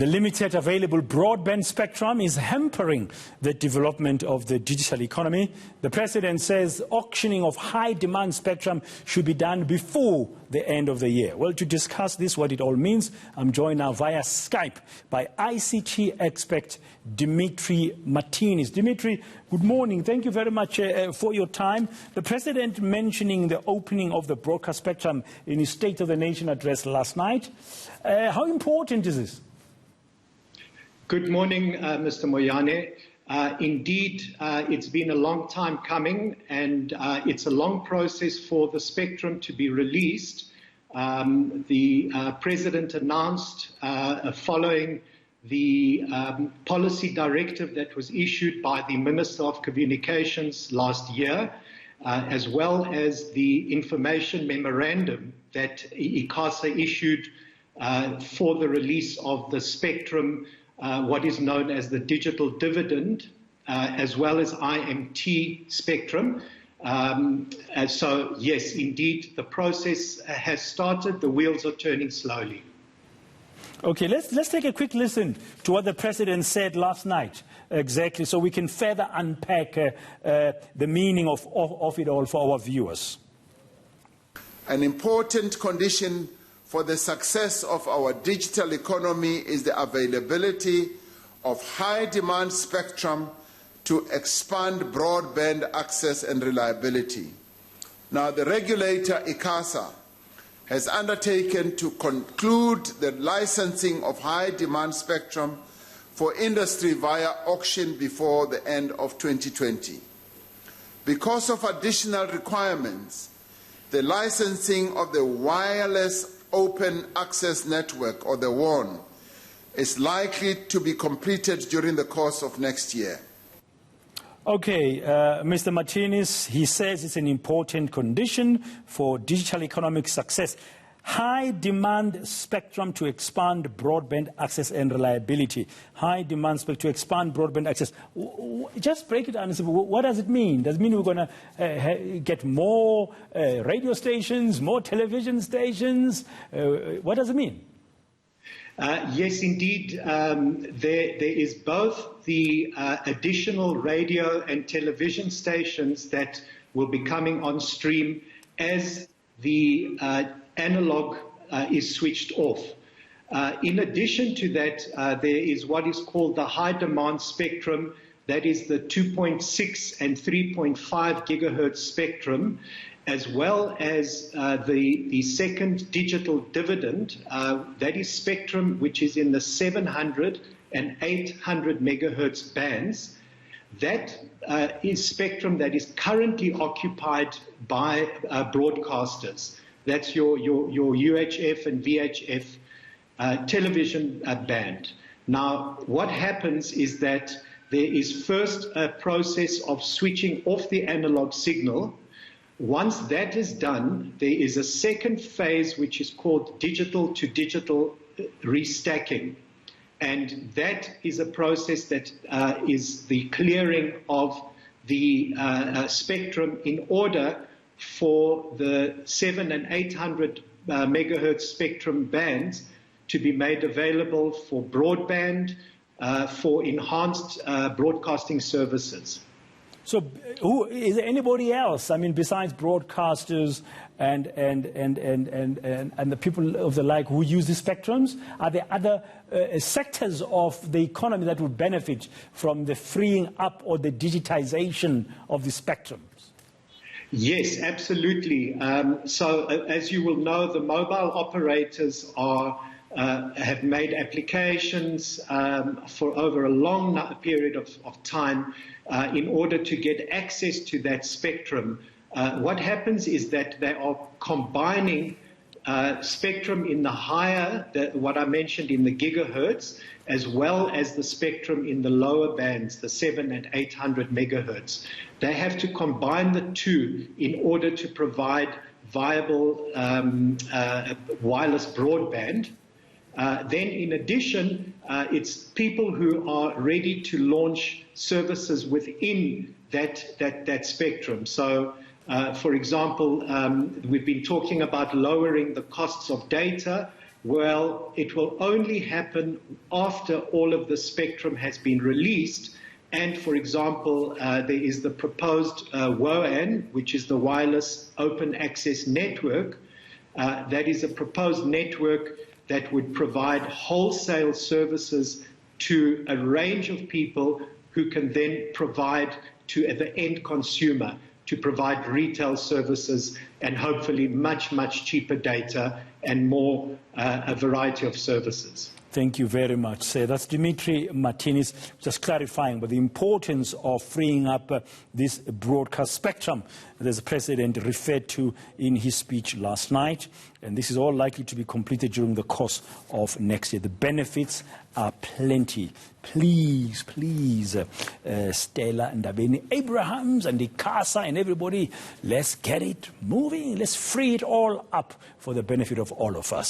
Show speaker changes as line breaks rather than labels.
The limited available broadband spectrum is hampering the development of the digital economy. The President says auctioning of high-demand spectrum should be done before the end of the year. Well, to discuss this, what it all means, I'm joined now via Skype by ICT expert Dimitri Martinis. Dimitri, good morning. Thank you very much for your time. The President mentioning the opening of the broadcast spectrum in his State of the Nation address last night. How important is this?
Good morning, Mr. Moyane. Indeed, it's been a long time coming, and it's a long process for the spectrum to be released. The President announced, following the policy directive that was issued by the Minister of Communications last year, as well as the information memorandum that ICASA issued for the release of the spectrum, what is known as the digital dividend, as well as IMT spectrum. So, yes, indeed, the process has started. The wheels are turning slowly.
Okay, let's take a quick listen to what the President said last night, exactly, so we can further unpack the meaning of it all for our viewers.
An important condition for the success of our digital economy is the availability of high-demand spectrum to expand broadband access and reliability. Now, the regulator, ICASA, has undertaken to conclude the licensing of high-demand spectrum for industry via auction before the end of 2020. Because of additional requirements, the licensing of the Wireless Open Access Network, or the WOAN, is likely to be completed during the course of next year.
Okay, Mr. Martinis, he says it's an important condition for digital economic success. High demand spectrum to expand broadband access and reliability. High demand spectrum to expand broadband access. Just break it down and say, what does it mean? Does it mean we're going to get more radio stations, more television stations? What does it mean?
Yes, indeed. There is both the additional radio and television stations that will be coming on stream as the analog is switched off. In addition to that, there is what is called the high demand spectrum, that is the 2.6 and 3.5 gigahertz spectrum, as well as the second digital dividend, that is spectrum which is in the 700 and 800 megahertz bands. That is spectrum that is currently occupied by broadcasters. That's your UHF and VHF television band. Now, what happens is that there is first a process of switching off the analog signal. Once that is done, there is a second phase which is called digital to digital restacking. And that is a process that is the clearing of the spectrum in order for the 700 and 800 megahertz spectrum bands to be made available for broadband, for enhanced broadcasting services.
So, who is there anybody else? I mean, besides broadcasters and the people of the like who use the spectrums, are there other sectors of the economy that would benefit from the freeing up or the digitization of the spectrums?
Yes, absolutely. So, as you will know, the mobile operators have made applications for over a long period of time in order to get access to that spectrum. What happens is that they are combining spectrum in the higher, what I mentioned in the gigahertz, as well as the spectrum in the lower bands, the 700 and 800 megahertz. They have to combine the two in order to provide viable wireless broadband. Then, in addition, it's people who are ready to launch services within that spectrum. So, for example, we've been talking about lowering the costs of data Well, it will only happen after all of the spectrum has been released. And, for example, there is the proposed WOAN, which is the Wireless Open Access Network. That is a proposed network that would provide wholesale services to a range of people who can then provide to the end consumer, to provide retail services and hopefully much, much cheaper data and more a variety of services.
Thank you very much, sir. That's Dimitri Martinis, just clarifying the importance of freeing up this broadcast spectrum that the President referred to in his speech last night. And this is all likely to be completed during the course of next year. The benefits are plenty. Please, Stella and Ndabeni Abrahams and Ikasa and everybody, let's get it moving. Let's free it all up for the benefit of all of us.